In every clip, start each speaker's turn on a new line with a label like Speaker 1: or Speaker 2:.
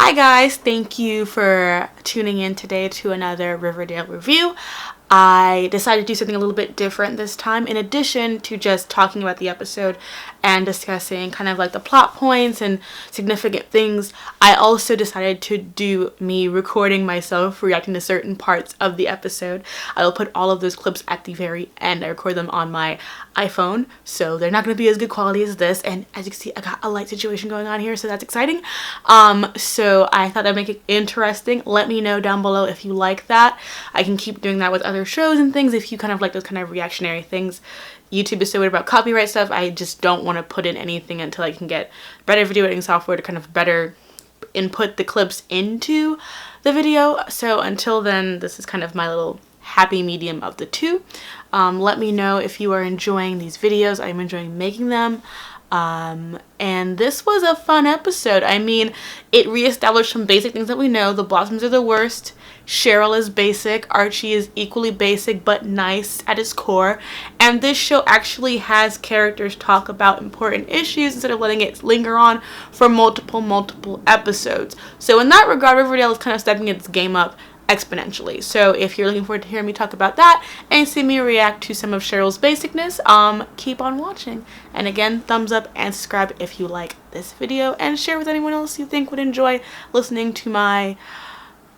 Speaker 1: Hi guys, thank you for tuning in today to another Riverdale review. I decided to do something a little bit different this time. In addition to just talking about the episode and discussing kind of like the plot points and significant things, I also decided to do me recording myself reacting to certain parts of the episode. I will put all of those clips at the very end. I record them on my iPhone, so they're not going to be as good quality as this, and as you can see, I got a light situation going on here, so that's exciting. So I thought I'd make it interesting. Let me know down below if you like that. I can keep doing that with other shows and things if you kind of like those kind of reactionary things. YouTube is so weird about copyright stuff. I just don't want to put in anything until I can get better video editing software to kind of better input the clips into the video. So until then, this is kind of my little happy medium of the two. Let me know if you are enjoying these videos. I'm enjoying making them. And this was a fun episode. I mean, it reestablished some basic things that we know. The Blossoms are the worst. Cheryl is basic. Archie is equally basic but nice at his core. And this show actually has characters talk about important issues instead of letting it linger on for multiple episodes. So in that regard, Riverdale is kind of stepping its game up exponentially. So if you're looking forward to hearing me talk about that and see me react to some of Cheryl's basicness, keep on watching. And again, thumbs up and subscribe if you like this video, and share with anyone else you think would enjoy listening to my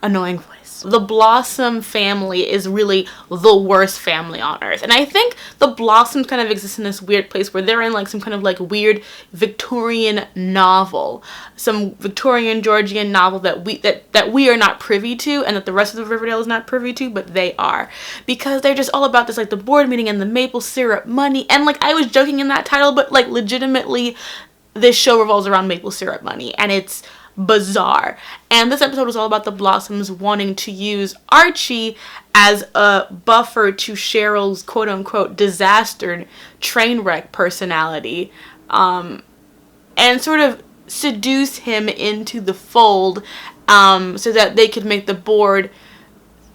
Speaker 1: annoying voice. The Blossom family is really the worst family on earth, and I think the Blossoms kind of exist in this weird place where they're in like some kind of like weird Victorian novel, some Victorian Georgian novel that we are not privy to, and that the rest of the Riverdale is not privy to, but they are, because they're just all about this like the board meeting and the maple syrup money. And like, I was joking in that title, but like legitimately this show revolves around maple syrup money, and it's bizarre. And this episode was all about the Blossoms wanting to use Archie as a buffer to Cheryl's quote-unquote disaster train wreck personality, and sort of seduce him into the fold, so that they could make the board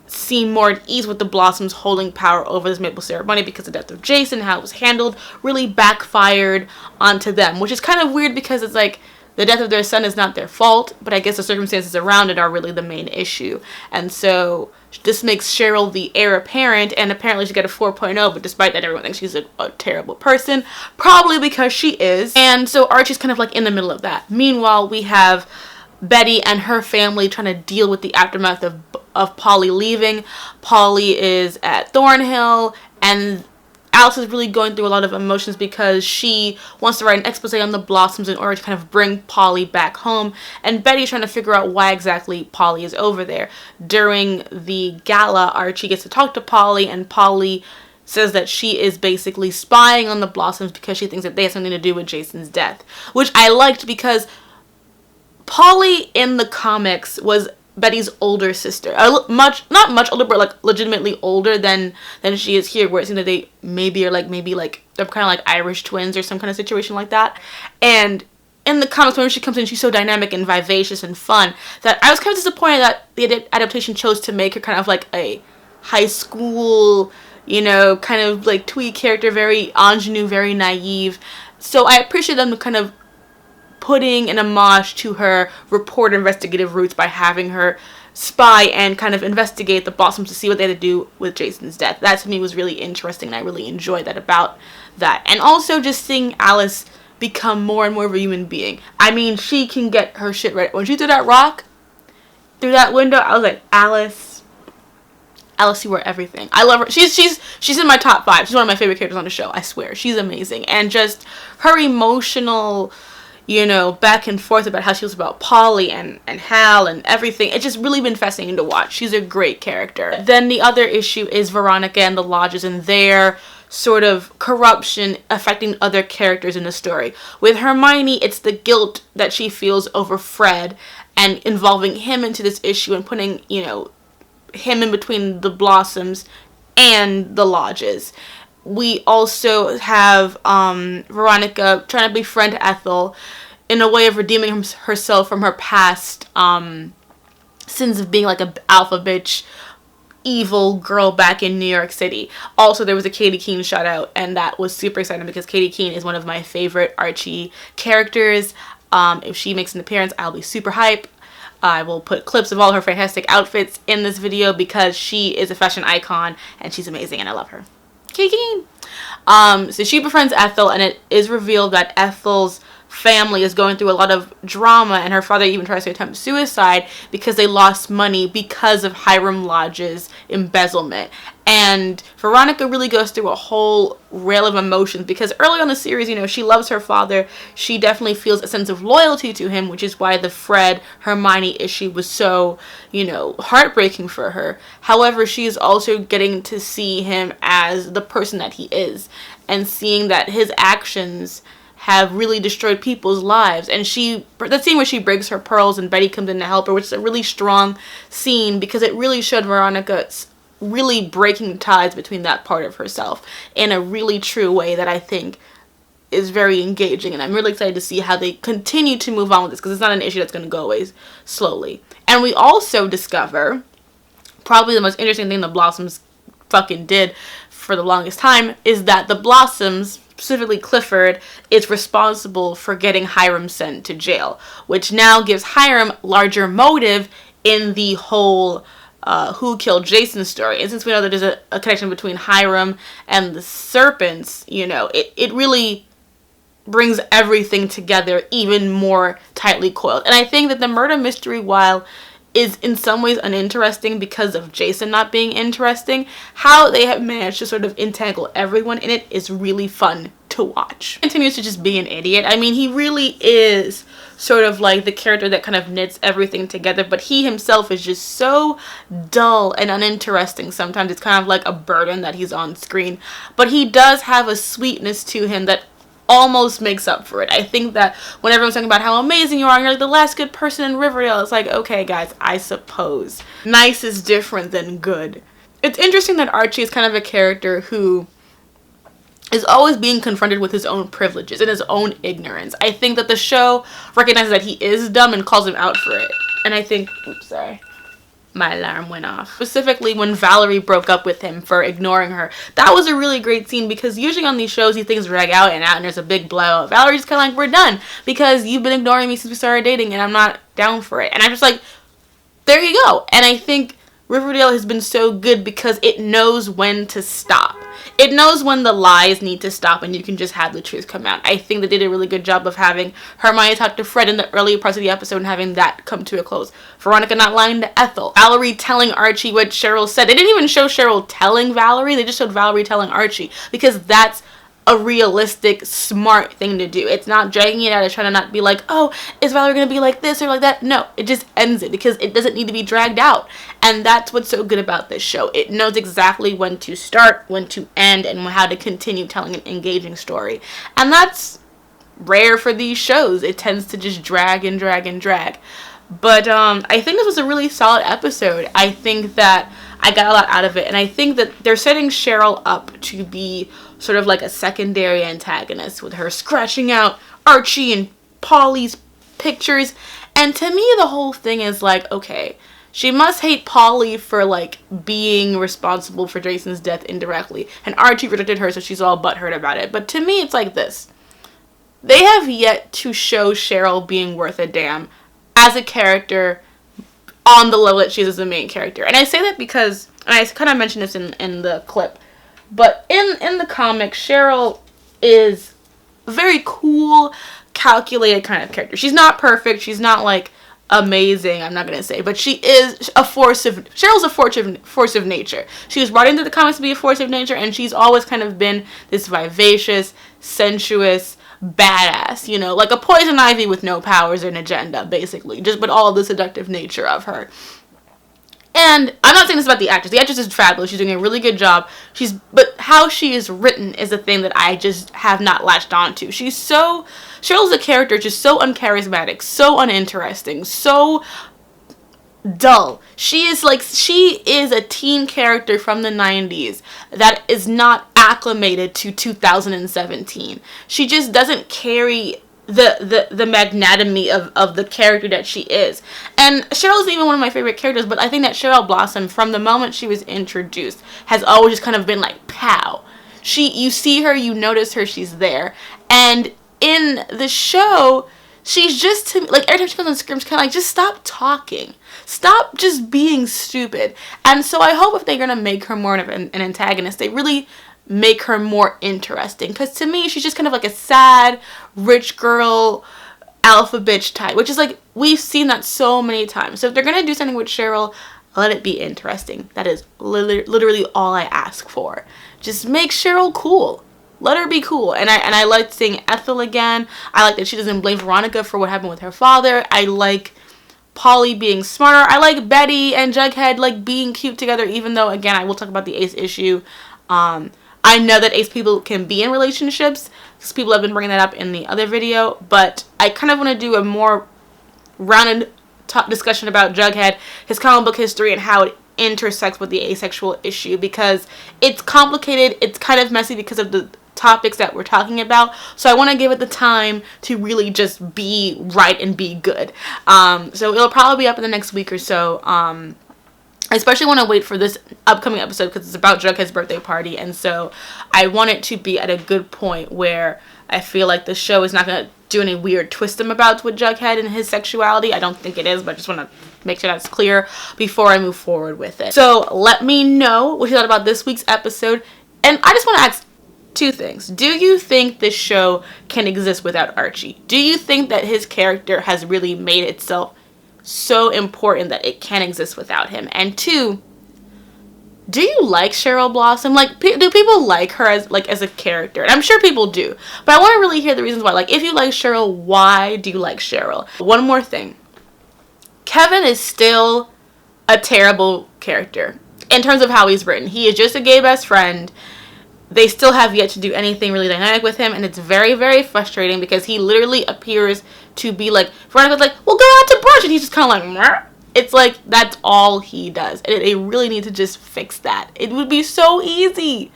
Speaker 1: seem more at ease with the Blossoms holding power over this maple syrup money, because the death of Jason, how it was handled, really backfired onto them, which is kind of weird because it's like the death of their son is not their fault, but I guess the circumstances around it are really the main issue. And so this makes Cheryl the heir apparent, and apparently she got a 4.0, but despite that, everyone thinks she's a terrible person, probably because she is. And so Archie's kind of like in the middle of that. Meanwhile, we have Betty and her family trying to deal with the aftermath of Polly leaving. Polly is at Thornhill, and Alice is really going through a lot of emotions because she wants to write an expose on the Blossoms in order to kind of bring Polly back home. And Betty's trying to figure out why exactly Polly is over there. During the gala, Archie gets to talk to Polly, and Polly says that she is basically spying on the Blossoms because she thinks that they have something to do with Jason's death. Which I liked, because Polly in the comics was Betty's older sister, not much older, but like legitimately older than she is here, where it seems that they maybe they're kind of like Irish twins or some kind of situation like that. And in the comics, when she comes in, she's so dynamic and vivacious and fun that I was kind of disappointed that the adaptation chose to make her kind of like a high school, kind of like twee character, very ingenue, very naive. So I appreciate them kind of putting an homage to her reporter investigative roots by having her spy and kind of investigate the Blossoms to see what they had to do with Jason's death. That to me was really interesting, and I really enjoyed that about that. And also just seeing Alice become more and more of a human being. I mean, she can get her shit right. When she threw that rock through that window, I was like, Alice, you are everything. I love her. She's in my top 5. She's one of my favorite characters on the show. I swear. She's amazing. And just her emotional, back and forth about how she feels about Polly and Hal and everything. It's just really been fascinating to watch. She's a great character. Then the other issue is Veronica and the lodges and their sort of corruption affecting other characters in the story. With Hermione, it's the guilt that she feels over Fred and involving him into this issue and putting, him in between the Blossoms and the lodges. We also have Veronica trying to befriend Ethel in a way of redeeming herself from her past sins of being like an alpha bitch, evil girl back in New York City. Also, there was a Katie Keene shout out, and that was super exciting because Katie Keene is one of my favorite Archie characters. If she makes an appearance, I'll be super hype. I will put clips of all her fantastic outfits in this video because she is a fashion icon and she's amazing and I love her. Kiki. So she befriends Ethel, and it is revealed that Ethel's family is going through a lot of drama, and her father even tries to attempt suicide because they lost money because of Hiram Lodge's embezzlement. And Veronica really goes through a whole rail of emotions because early on in the series, you know, she loves her father. She definitely feels a sense of loyalty to him, which is why the Fred Hermione issue was so, you know, heartbreaking for her. However, she is also getting to see him as the person that he is and seeing that his actions have really destroyed people's lives. And the scene where she breaks her pearls and Betty comes in to help her, which is a really strong scene because it really showed Veronica really breaking ties between that part of herself in a really true way that I think is very engaging. And I'm really excited to see how they continue to move on with this because it's not an issue that's going to go away slowly. And we also discover probably the most interesting thing the Blossoms fucking did for the longest time is that the Blossoms, specifically Clifford, is responsible for getting Hiram sent to jail, which now gives Hiram larger motive in the whole who killed Jason story. And since we know that there's a connection between Hiram and the serpents, you know, it really brings everything together even more tightly coiled. And I think that the murder mystery, while is in some ways uninteresting because of Jason not being interesting, how they have managed to sort of entangle everyone in it is really fun to watch. He continues to just be an idiot. I mean, he really is sort of like the character that kind of knits everything together, but he himself is just so dull and uninteresting. Sometimes it's kind of like a burden that he's on screen, but he does have a sweetness to him that almost makes up for it. I think that when everyone's talking about how amazing you are and you're like the last good person in Riverdale, it's like, okay guys, I suppose. Nice is different than good. It's interesting that Archie is kind of a character who is always being confronted with his own privileges and his own ignorance. I think that the show recognizes that he is dumb and calls him out for it. And I think, oops, sorry. My alarm went off. Specifically when Valerie broke up with him for ignoring her. That was a really great scene because usually on these shows these things drag out and there's a big blowout. Valerie's kind of like, we're done because you've been ignoring me since we started dating and I'm not down for it. And I'm just like, there you go. And I think Riverdale has been so good because it knows when to stop. It knows when the lies need to stop and you can just have the truth come out. I think they did a really good job of having Hermione talk to Fred in the earlier parts of the episode and having that come to a close. Veronica not lying to Ethel. Valerie telling Archie what Cheryl said. They didn't even show Cheryl telling Valerie. They just showed Valerie telling Archie because that's a realistic, smart thing to do. It's not dragging it out. It's trying to not be like, oh, is Valerie going to be like this or like that? No, it just ends it because it doesn't need to be dragged out. And that's what's so good about this show. It knows exactly when to start, when to end, and how to continue telling an engaging story. And that's rare for these shows. It tends to just drag and drag and drag. But I think this was a really solid episode. I think that I got a lot out of it. And I think that they're setting Cheryl up to be sort of like a secondary antagonist with her scratching out Archie and Polly's pictures. And to me, the whole thing is like, okay, she must hate Polly for like being responsible for Jason's death indirectly. And Archie rejected her, so she's all butthurt about it. But to me, it's like this. They have yet to show Cheryl being worth a damn as a character on the level that she is as the main character. And I say that because, and I kind of mentioned this in the clip, but in the comic, Cheryl is a very cool, calculated kind of character. She's not perfect. She's not like amazing, I'm not going to say, but she is a Cheryl's a force of nature. She was brought into the comics to be a force of nature, and she's always kind of been this vivacious, sensuous, badass, you know, like a poison ivy with no powers or an agenda, basically, but all the seductive nature of her. And I'm not saying this about the actress. The actress is fabulous. She's doing a really good job. But how she is written is the thing that I just have not latched on to. Cheryl's a character just so uncharismatic, so uninteresting, so dull. She is a teen character from the 90s that is not acclimated to 2017. She just doesn't carry the magnanimity of the character that she is. And Cheryl isn't even one of my favorite characters, but I think that Cheryl Blossom, from the moment she was introduced, has always just kind of been like, pow. You see her, you notice her, she's there. And in the show, she's just, to like, every time she goes on screen, she's kind of like, just stop talking. Stop just being stupid. And so I hope if they're going to make her more of an antagonist, they really make her more interesting. Because to me, she's just kind of like a sad, rich girl, alpha bitch type. Which is like, we've seen that so many times. So if they're going to do something with Cheryl, let it be interesting. That is literally all I ask for. Just make Cheryl cool. Let her be cool. And I liked seeing Ethel again. I like that she doesn't blame Veronica for what happened with her father. I like Polly being smarter. I like Betty and Jughead like being cute together, even though, again, I will talk about the Ace issue. I know that Ace people can be in relationships, because people have been bringing that up in the other video, but I kind of want to do a more rounded discussion about Jughead, his comic book history, and how it intersects with the asexual issue, because it's complicated, it's kind of messy because of the topics that we're talking about, so I want to give it the time to really just be right and be good. So it'll probably be up in the next week or so. I especially want to wait for this upcoming episode because it's about Jughead's birthday party, and so I want it to be at a good point where I feel like the show is not going to do any weird twist them about with Jughead and his sexuality. I don't think it is, but I just want to make sure that's clear before I move forward with it. So let me know what you thought about this week's episode, and I just want to ask two things. Do you think this show can exist without Archie? Do you think that his character has really made itself so important that it can't exist without him? And two, do you like Cheryl Blossom? Like, do people like her as a character? And I'm sure people do, but I want to really hear the reasons why. Like, if you like Cheryl, why do you like Cheryl? One more thing. Kevin is still a terrible character in terms of how he's written. He is just a gay best friend. They still have yet to do anything really dynamic with him, and it's very, very frustrating because he literally appears to be like, Veronica's like, we'll go out to brunch, and he's just kind of like, meh. It's like, that's all he does, and they really need to just fix that. It would be so easy,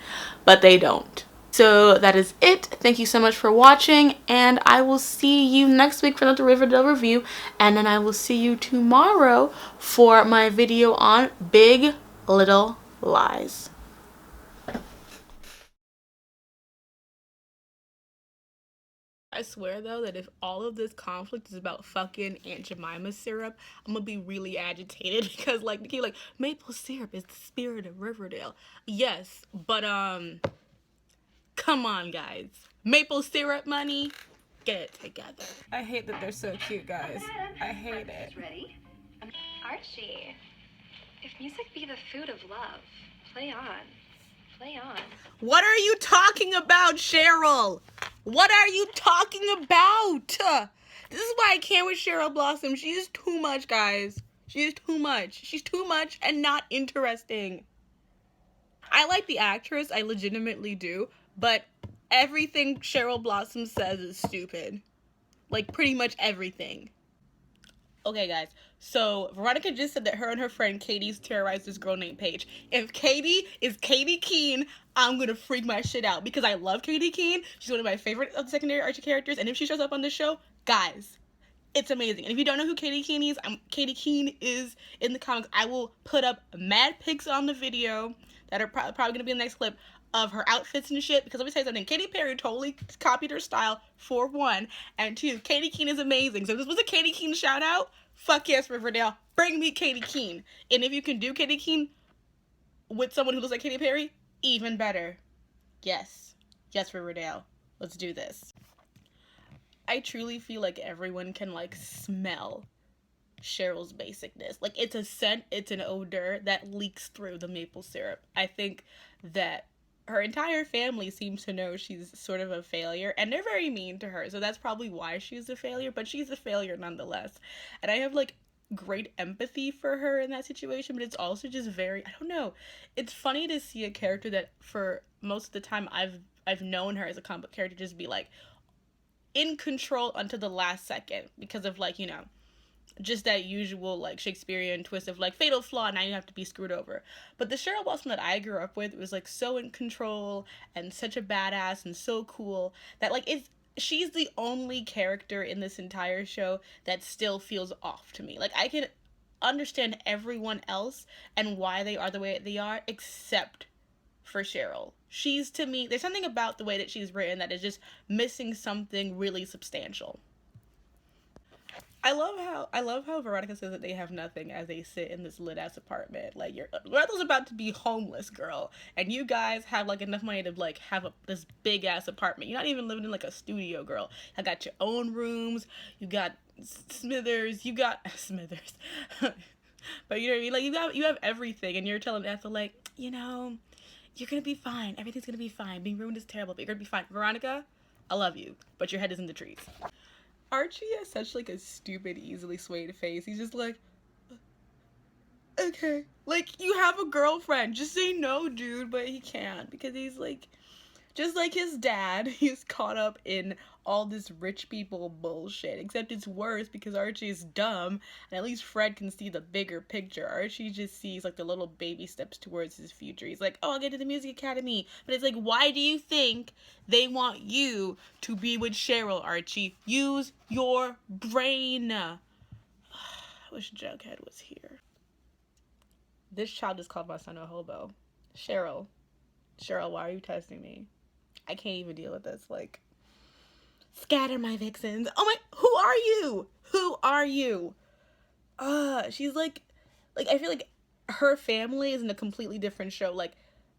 Speaker 1: but they don't. So that is it. Thank you so much for watching, and I will see you next week for another Riverdale review, and then I will see you tomorrow for my video on Big Little Lies. I swear, though, that if all of this conflict is about fucking Aunt Jemima syrup, I'm gonna be really agitated because, like, the kid, like, maple syrup is the spirit of Riverdale. Yes, but, come on, guys. Maple syrup money? Get it together. I hate that they're so cute, guys. I hate it.
Speaker 2: Ready? Archie, if music be the food of love, play on. Play on.
Speaker 1: What are you talking about, Cheryl? What are you talking about? This is why I can't with Cheryl Blossom. She's too much, guys. She's too much. She's too much and not interesting. I like the actress. I legitimately do. But everything Cheryl Blossom says is stupid. Like, pretty much everything. Okay, guys, so Veronica just said that her and her friend Katie's terrorized this girl named Paige. If Katie is Katie Keene, I'm gonna freak my shit out because I love Katie Keene. She's one of my favorite of the secondary Archie characters, and if she shows up on this show, guys, it's amazing. And if you don't know who Katie Keene is, Katie Keene is in the comics. I will put up mad pics on the video that are probably gonna be in the next clip of her outfits and shit, because let me tell you something, Katy Perry totally copied her style, for one, and two, Katie Keene is amazing. So if this was a Katie Keene shout out, fuck yes, Riverdale, bring me Katie Keene. And if you can do Katie Keene with someone who looks like Katy Perry, even better. Yes, Riverdale, let's do this. I truly feel like everyone can, like, smell Cheryl's basicness. Like, it's a scent, it's an odor that leaks through the maple syrup. I think that her entire family seems to know she's sort of a failure, and they're very mean to her, so that's probably why she's a failure, but she's a failure nonetheless. And I have, like, great empathy for her in that situation, but it's also just very, I don't know, it's funny to see a character that for most of the time I've known her as a comic book character just be, like, in control until the last second, because of, like, you know, just that usual, like, Shakespearean twist of, like, fatal flaw, now you have to be screwed over. But the Cheryl Blossom that I grew up with was, like, so in control and such a badass and so cool that, like, she's the only character in this entire show that still feels off to me. Like, I can understand everyone else and why they are the way they are, except for Cheryl. She's, to me, there's something about the way that she's written that is just missing something really substantial. I love how Veronica says that they have nothing as they sit in this lit ass apartment. Like, Veronica's about to be homeless, girl, and you guys have like enough money to like have this big ass apartment. You're not even living in like a studio, girl. I got your own rooms. You got Smithers. You got Smithers. But you know what I mean? Like you have everything, and you're telling Ethel like, you're gonna be fine. Everything's gonna be fine. Being ruined is terrible, but you're gonna be fine. Veronica, I love you, but your head is in the trees. Archie has such like a stupid, easily swayed face. He's just like, okay. Like, you have a girlfriend. Just say no, dude. But he can't because he's like, just like his dad, he's caught up in all this rich people bullshit. Except it's worse because Archie is dumb, and at least Fred can see the bigger picture. Archie just sees like the little baby steps towards his future. He's like, oh, I'll get to the music academy. But it's like, why do you think they want you to be with Cheryl, Archie? Use your brain. I wish Jughead was here. This child just called my son a hobo. Cheryl, why are you testing me? I can't even deal with this. Like, scatter my vixens. Oh my, who are you? Who are you? She's like, I feel like her family is in a completely different show. Like,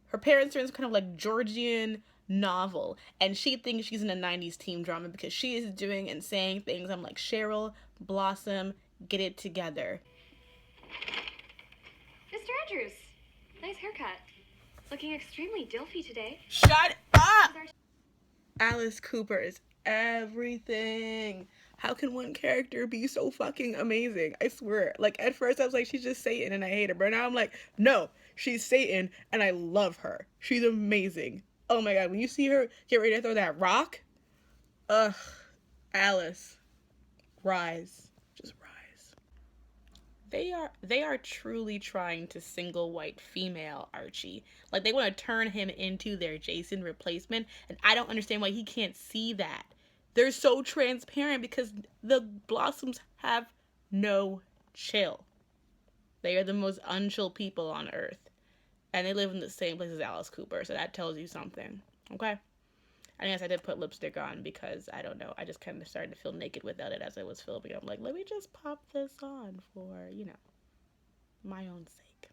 Speaker 1: her parents are in kind of like Georgian novel, and she thinks she's in a 90s teen drama because she is doing and saying things. I'm like, Cheryl, Blossom, get it together.
Speaker 2: Mr. Andrews, nice haircut. Looking extremely Dilfy today.
Speaker 1: Shut up! Alice Cooper is everything. How can one character be so fucking amazing? I swear. Like, at first I was like, she's just Satan and I hate her. But now I'm like, no, she's Satan and I love her. She's amazing. Oh my god, when you see her get ready to throw that rock, Alice, rise. Just rise. They are truly trying to single white female Archie. Like, they want to turn him into their Jason replacement, and I don't understand why he can't see that. They're so transparent because the Blossoms have no chill. They are the most unchill people on earth, and they live in the same place as Alice Cooper, so that tells you something. Okay? I guess I did put lipstick on because, I don't know, I just kind of started to feel naked without it as I was filming. I'm like, let me just pop this on for, my own sake.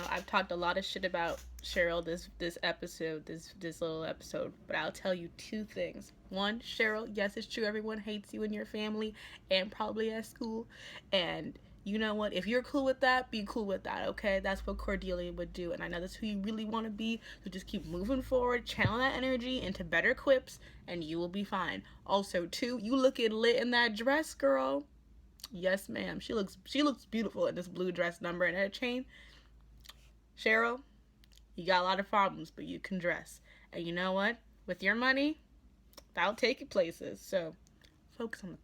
Speaker 1: I've talked a lot of shit about Cheryl this episode, this little episode, but I'll tell you two things. One, Cheryl, yes, it's true, everyone hates you in your family and probably at school, and you know what? If you're cool with that, be cool with that, okay? That's what Cordelia would do, and I know that's who you really want to be, so just keep moving forward, channel that energy into better quips, and you will be fine. Also, two, you looking lit in that dress, girl. Yes, ma'am. She looks beautiful in this blue dress number and that chain. Cheryl, you got a lot of problems, but you can dress. And you know what? With your money, that'll take you places, so focus on the